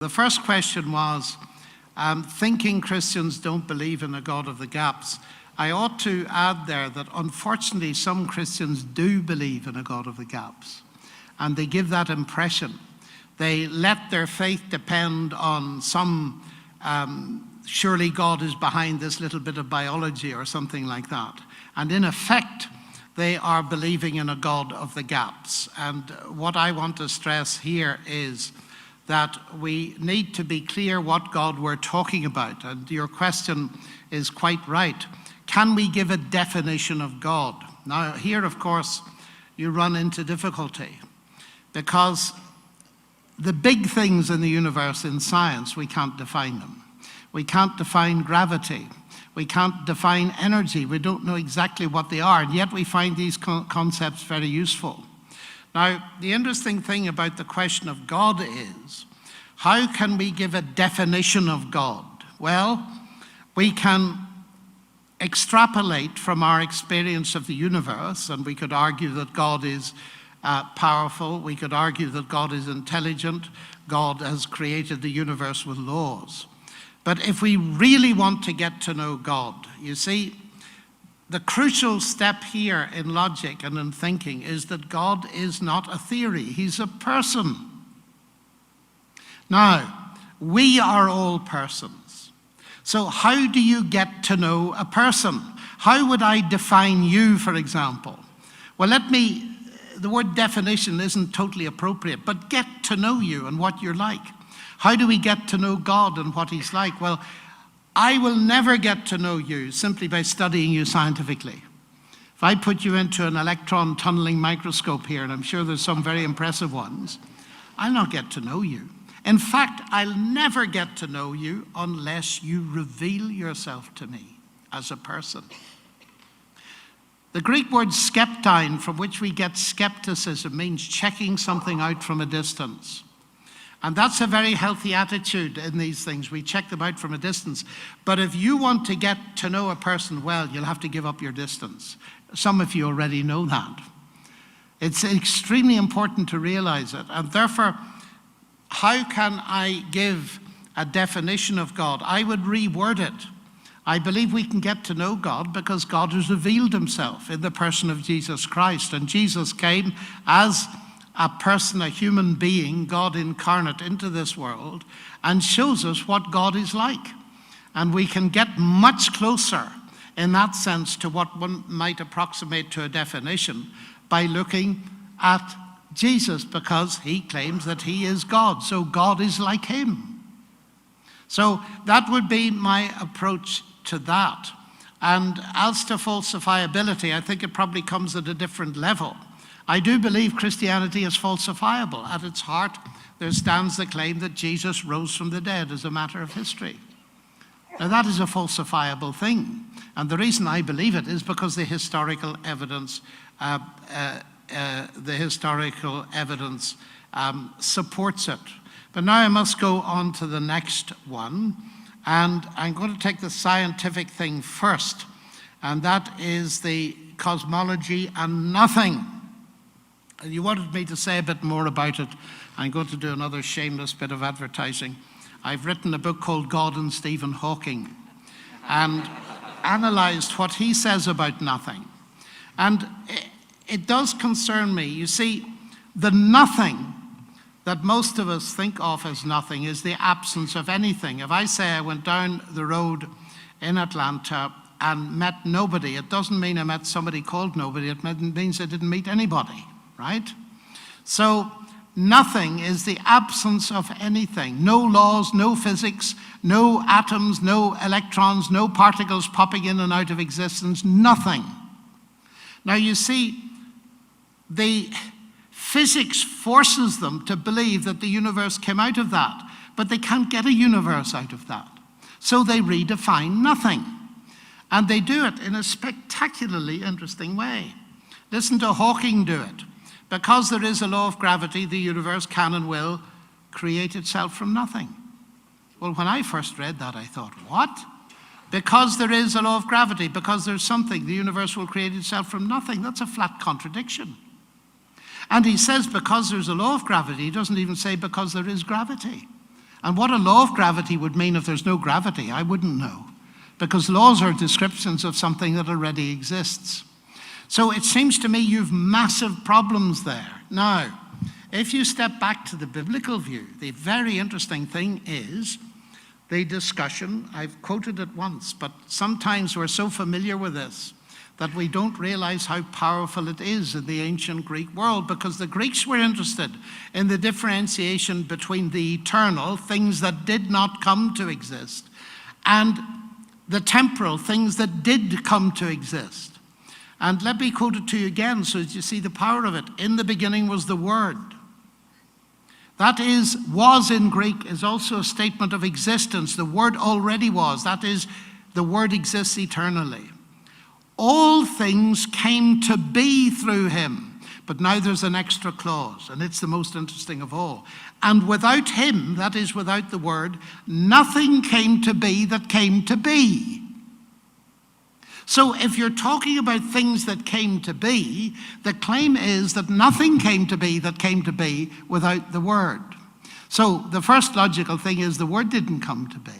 The first question was, thinking Christians don't believe in a God of the gaps. I ought to add there that unfortunately some Christians do believe in a God of the gaps, and they give that impression. They let their faith depend on some, surely God is behind this little bit of biology or something like that. And in effect, they are believing in a God of the gaps. And what I want to stress here is that we need to be clear what God we're talking about. And your question is quite right. Can we give a definition of God? Now, here, of course, you run into difficulty, because the big things in the universe in science, we can't define them. We can't define gravity. We can't define energy. We don't know exactly what they are, and yet we find these concepts very useful. Now, the interesting thing about the question of God is, how can we give a definition of God? Well, we can extrapolate from our experience of the universe, and we could argue that God is powerful. We could argue that God is intelligent. God has created the universe with laws. But if we really want to get to know God, you see, the crucial step here in logic and in thinking is that God is not a theory. He's a person. Now, we are all persons. So how do you get to know a person? How would I define you, for example? Well, the word definition isn't totally appropriate, but get to know you and what you're like. How do we get to know God and what he's like? Well, I will never get to know you simply by studying you scientifically. If I put you into an electron tunneling microscope here, and I'm sure there's some very impressive ones, I'll not get to know you. In fact, I'll never get to know you unless you reveal yourself to me as a person. The Greek word skeptine, from which we get skepticism, means checking something out from a distance. And that's a very healthy attitude in these things. We check them out from a distance. But if you want to get to know a person well, you'll have to give up your distance. Some of you already know that. It's extremely important to realize it. And therefore, how can I give a definition of God? I would reword it. I believe we can get to know God because God has revealed himself in the person of Jesus Christ. And Jesus came as a person, a human being, God incarnate into this world, and shows us what God is like. And we can get much closer in that sense to what one might approximate to a definition by looking at Jesus, because he claims that he is God. So God is like him. So that would be my approach to that. And as to falsifiability, I think it probably comes at a different level. I do believe Christianity is falsifiable. At its heart, there stands the claim that Jesus rose from the dead as a matter of history. Now, that is a falsifiable thing. And the reason I believe it is because the historical evidence supports it. But now I must go on to the next one. And I'm going to take the scientific thing first. And that is the cosmology and nothing. You wanted me to say a bit more about it. I'm going to do another shameless bit of advertising. I've written a book called God and Stephen Hawking, and analyzed what he says about nothing. And it does concern me. You see, the nothing that most of us think of as nothing is the absence of anything. If I say I went down the road in Atlanta and met nobody, it doesn't mean I met somebody called nobody. It means I didn't meet anybody. Right? So nothing is the absence of anything. No laws, no physics, no atoms, no electrons, no particles popping in and out of existence, nothing. Now you see, the physics forces them to believe that the universe came out of that, but they can't get a universe out of that. So they redefine nothing. And they do it in a spectacularly interesting way. Listen to Hawking do it. Because there is a law of gravity, the universe can and will create itself from nothing. Well, when I first read that, I thought, what? Because there is a law of gravity, because there's something, the universe will create itself from nothing. That's a flat contradiction. And he says because there's a law of gravity, he doesn't even say because there is gravity. And what a law of gravity would mean if there's no gravity, I wouldn't know. Because laws are descriptions of something that already exists. So it seems to me you've massive problems there. Now, if you step back to the biblical view, the very interesting thing is the discussion. I've quoted it once, but sometimes we're so familiar with this that we don't realize how powerful it is in the ancient Greek world, because the Greeks were interested in the differentiation between the eternal, things that did not come to exist, and the temporal, things that did come to exist. And let me quote it to you again so that you see the power of it. In the beginning was the Word. That is, was in Greek is also a statement of existence. The Word already was. That is, the Word exists eternally. All things came to be through him. But now there's an extra clause, and it's the most interesting of all. And without him, that is, without the Word, nothing came to be that came to be. So if you're talking about things that came to be, the claim is that nothing came to be that came to be without the Word. So the first logical thing is the Word didn't come to be.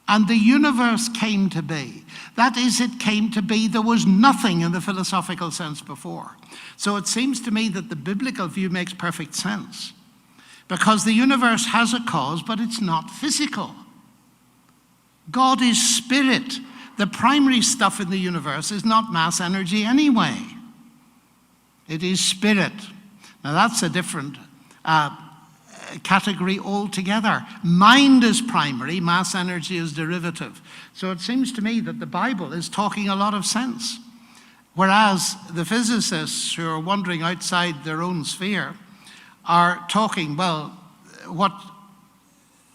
And the universe came to be. That is, it came to be. There was nothing in the philosophical sense before. So it seems to me that the biblical view makes perfect sense. Because the universe has a cause, but it's not physical. God is spirit. The primary stuff in the universe is not mass energy anyway. It is spirit. Now that's a different category altogether. Mind is primary, mass energy is derivative. So it seems to me that the Bible is talking a lot of sense. Whereas the physicists who are wandering outside their own sphere are talking, well, what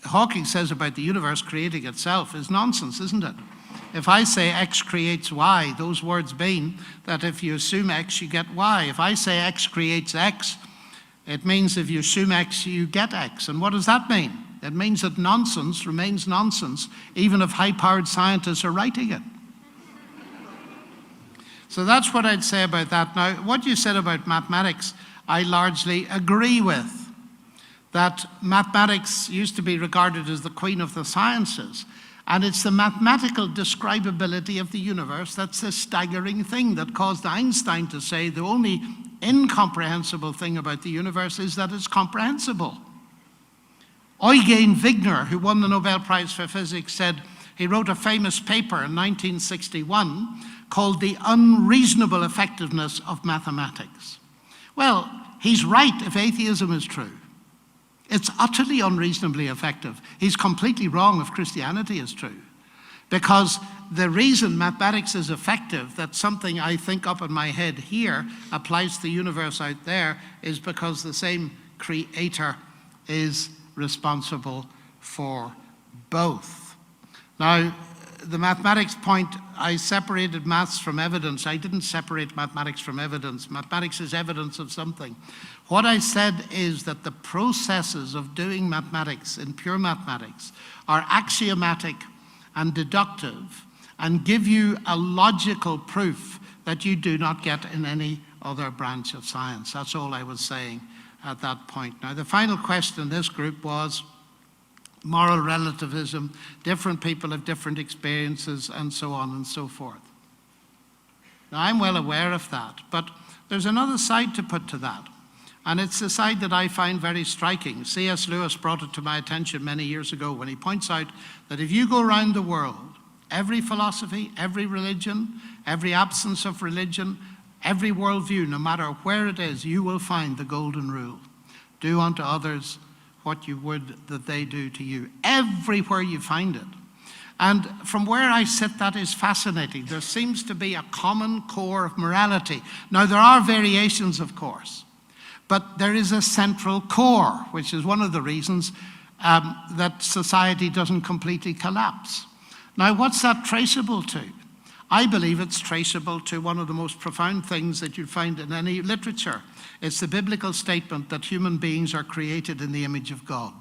Hawking says about the universe creating itself is nonsense, isn't it? If I say X creates Y, those words mean that if you assume X, you get Y. If I say X creates X, it means if you assume X, you get X. And what does that mean? It means that nonsense remains nonsense, even if high-powered scientists are writing it. So that's what I'd say about that. Now, what you said about mathematics, I largely agree with. That mathematics used to be regarded as the queen of the sciences. And it's the mathematical describability of the universe that's the staggering thing that caused Einstein to say the only incomprehensible thing about the universe is that it's comprehensible. Eugen Wigner, who won the Nobel Prize for Physics, said he wrote a famous paper in 1961 called The Unreasonable Effectiveness of Mathematics. Well, he's right if atheism is true. It's utterly unreasonably effective. He's completely wrong if Christianity is true. Because the reason mathematics is effective, that something I think up in my head here applies to the universe out there, is because the same creator is responsible for both. Now, the mathematics point, I separated maths from evidence. I didn't separate mathematics from evidence. Mathematics is evidence of something. What I said is that the processes of doing mathematics in pure mathematics are axiomatic and deductive and give you a logical proof that you do not get in any other branch of science. That's all I was saying at that point. Now, the final question in this group was moral relativism, different people have different experiences, and so on and so forth. Now, I'm well aware of that, but there's another side to put to that. And it's the side that I find very striking. C.S. Lewis brought it to my attention many years ago when he points out that if you go around the world, every philosophy, every religion, every absence of religion, every worldview, no matter where it is, you will find the golden rule. Do unto others what you would that they do to you. Everywhere you find it. And from where I sit, that is fascinating. There seems to be a common core of morality. Now, there are variations, of course. But there is a central core, which is one of the reasons that society doesn't completely collapse. Now, what's that traceable to? I believe it's traceable to one of the most profound things that you'd find in any literature. It's the biblical statement that human beings are created in the image of God.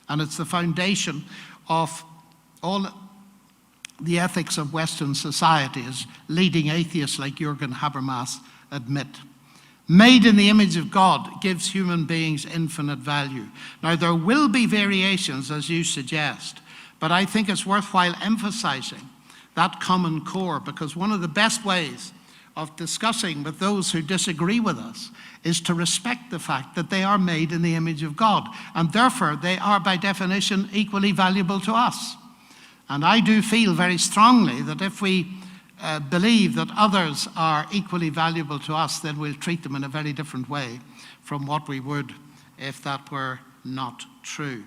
And it's the foundation of all the ethics of Western society, as leading atheists like Jürgen Habermas admit. made in the image of God, gives human beings infinite value. Now, there will be variations, as you suggest, but I think it's worthwhile emphasizing that common core, because one of the best ways of discussing with those who disagree with us is to respect the fact that they are made in the image of God, and therefore they are by definition equally valuable to us. And I do feel very strongly that if we believe that others are equally valuable to us, then we'll treat them in a very different way from what we would if that were not true.